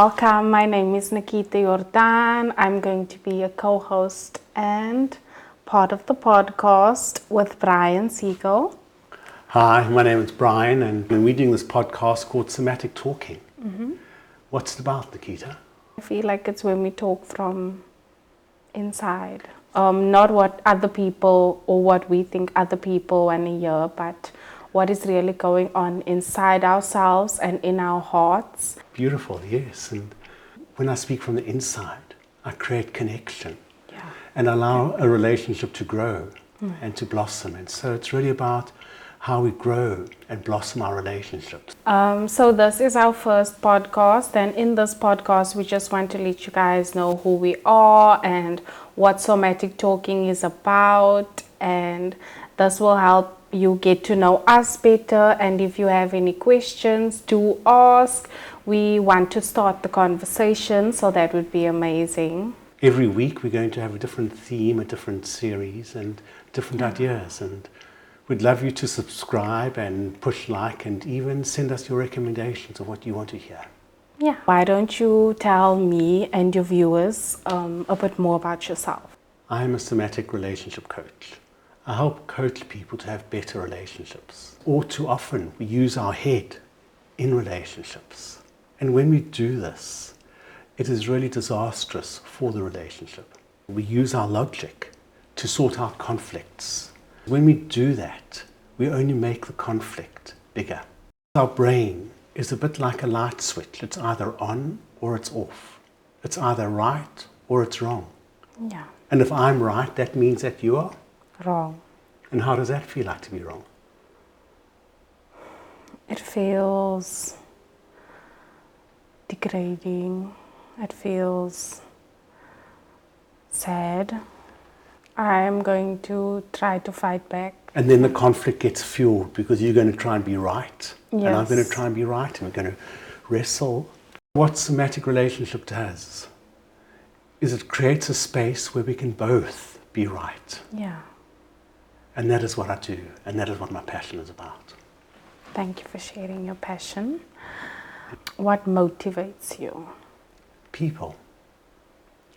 Welcome. My name is Nikita Jordan. I'm going to be a co-host and part of the podcast with Brian Siegel. Hi, my name is Brian, and we're doing this podcast called Somatic Talking. What's it about, Nikita? I feel like it's when we talk from inside. Not what other people or what we think other people want to hear, but what is really going on inside ourselves and in our hearts. Beautiful, yes. And when I speak from the inside, I create connection and allow a relationship to grow and to blossom. And so it's really about how we grow and blossom our relationships. So this is our first podcast, and in this podcast we just want to let you guys know who we are and what Somatic Talking is about, and this will help you get to know us better. And if you have any questions, do ask. We want to start the conversation, so that would be amazing. Every week we're going to have a different theme, a different series and different ideas, and we'd love you to subscribe and push like and even send us your recommendations of what you want to hear. Yeah. Why don't you tell me and your viewers a bit more about yourself? I'm a somatic relationship coach. I help coach people to have better relationships. All too often we use our head in relationships. And when we do this, it is really disastrous for the relationship. We use our logic to sort out conflicts. When we do that, we only make the conflict bigger. Our brain is a bit like a light switch. It's either on or it's off. It's either right or it's wrong. Yeah. And if I'm right, that means that you are Wrong. And how does that feel like to be wrong? It feels degrading. It feels sad. I'm going to try to fight back. And then the conflict gets fueled because you're going to try and be right. Yes. And I'm going to try and be right, and we're going to wrestle. What somatic relationship does is it creates a space where we can both be right. Yeah. And that is what I do, and that is what my passion is about. Thank you for sharing your passion. What motivates you? People.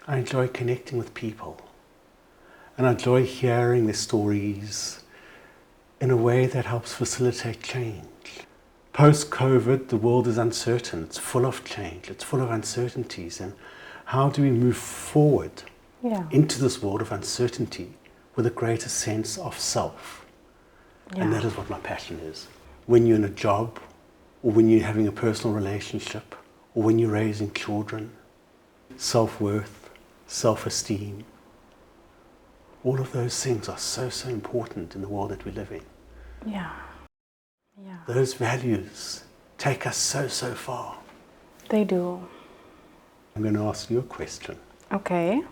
I enjoy connecting with people. And I enjoy hearing their stories in a way that helps facilitate change. Post-COVID, the world is uncertain. It's full of change. It's full of uncertainties. And how do we move forward into this world of uncertainty with a greater sense of self? And that is what my passion is. When you're in a job, or when you're having a personal relationship, or when you're raising children, self-worth, self-esteem, all of those things are so important in the world that we live in. Yeah. Those values take us so far. They do. I'm going to ask you a question. Okay.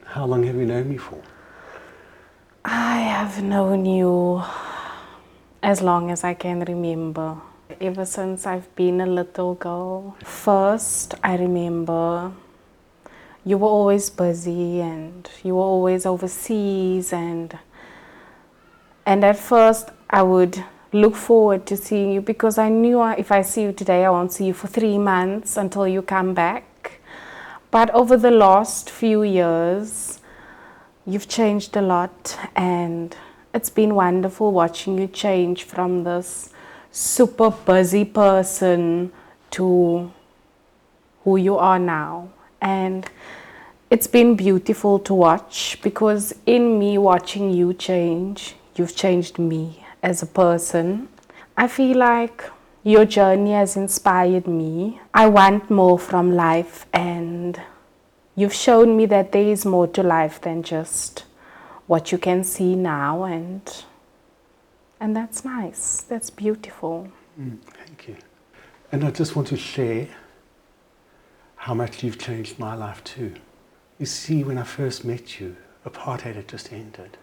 How long have you known me for? I have known you as long as I can remember. Ever since I've been a little girl. First, I remember you were always busy and you were always overseas, and at first I would look forward to seeing you because I knew if I see you today, I won't see you for 3 months until you come back. But over the last few years, you've changed a lot, and it's been wonderful watching you change from this super busy person to who you are now. And it's been beautiful to watch, because in me watching you change, you've changed me as a person. I feel like your journey has inspired me. I want more from life, and you've shown me that there is more to life than just what you can see now, and that's nice. That's beautiful. Thank you. And I just want to share how much you've changed my life too. You see, when I first met you, apartheid had just ended.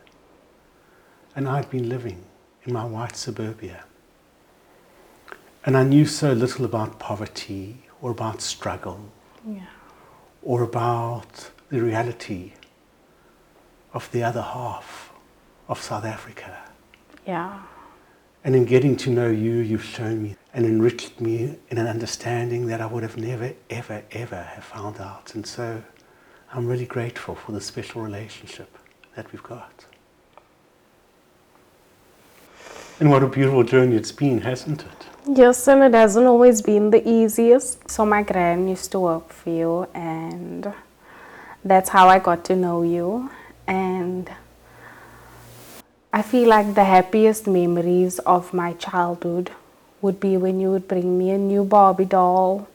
And I'd been living in my white suburbia. And I knew so little about poverty or about struggle or about the reality of the other half of South Africa. Yeah. And in getting to know you, you've shown me and enriched me in an understanding that I would have never, ever, ever have found out. And so I'm really grateful for the special relationship that we've got. And what a beautiful journey it's been, hasn't it? Yes, and it hasn't always been the easiest. So my gran used to work for you, and that's how I got to know you. And I feel like the happiest memories of my childhood would be when you would bring me a new Barbie doll,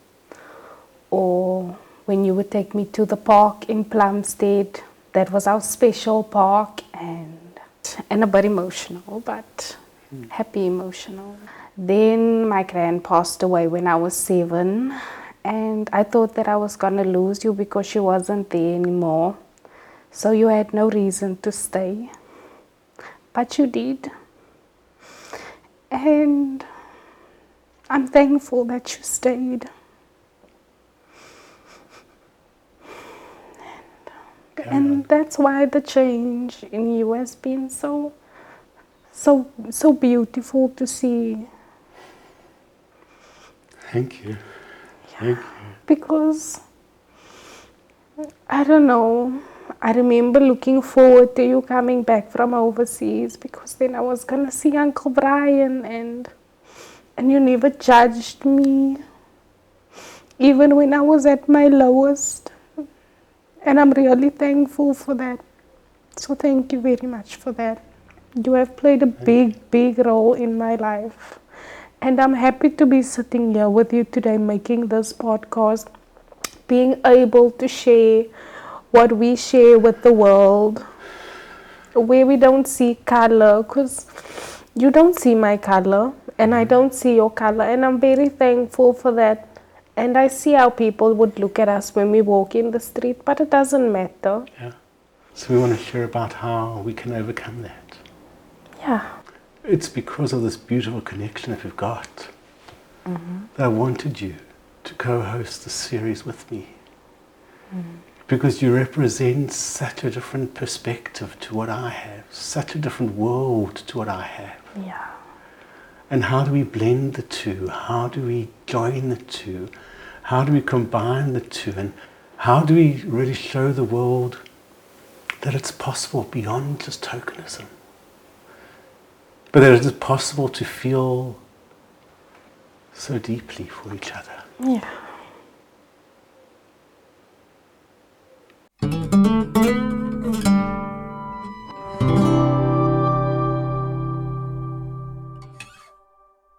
or when you would take me to the park in Plumstead. That was our special park, and a bit emotional, but happy emotional. Then my gran passed away when I was 7, and I thought that I was gonna lose you because she wasn't there anymore. So you had no reason to stay, but you did. And I'm thankful that you stayed. And that's why the change in you has been so beautiful to see. Thank you. Thank you. Because, I don't know, I remember looking forward to you coming back from overseas, because then I was gonna see Uncle Brian, and you never judged me, even when I was at my lowest. And I'm really thankful for that. So thank you very much for that. You have played a big role in my life. And I'm happy to be sitting here with you today making this podcast, being able to share what we share with the world, where we don't see color, because you don't see my color and I don't see your color, and I'm very thankful for that. And I see how people would look at us when we walk in the street, but it doesn't matter. Yeah. So we want to share about how we can overcome that. Yeah. It's because of this beautiful connection that we've got that I wanted you to co-host this series with me. Because you represent such a different perspective to what I have, such a different world to what I have. Yeah. And how do we blend the two? How do we join the two? How do we combine the two? And how do we really show the world that it's possible beyond just tokenism? But that it is possible to feel so deeply for each other. Yeah.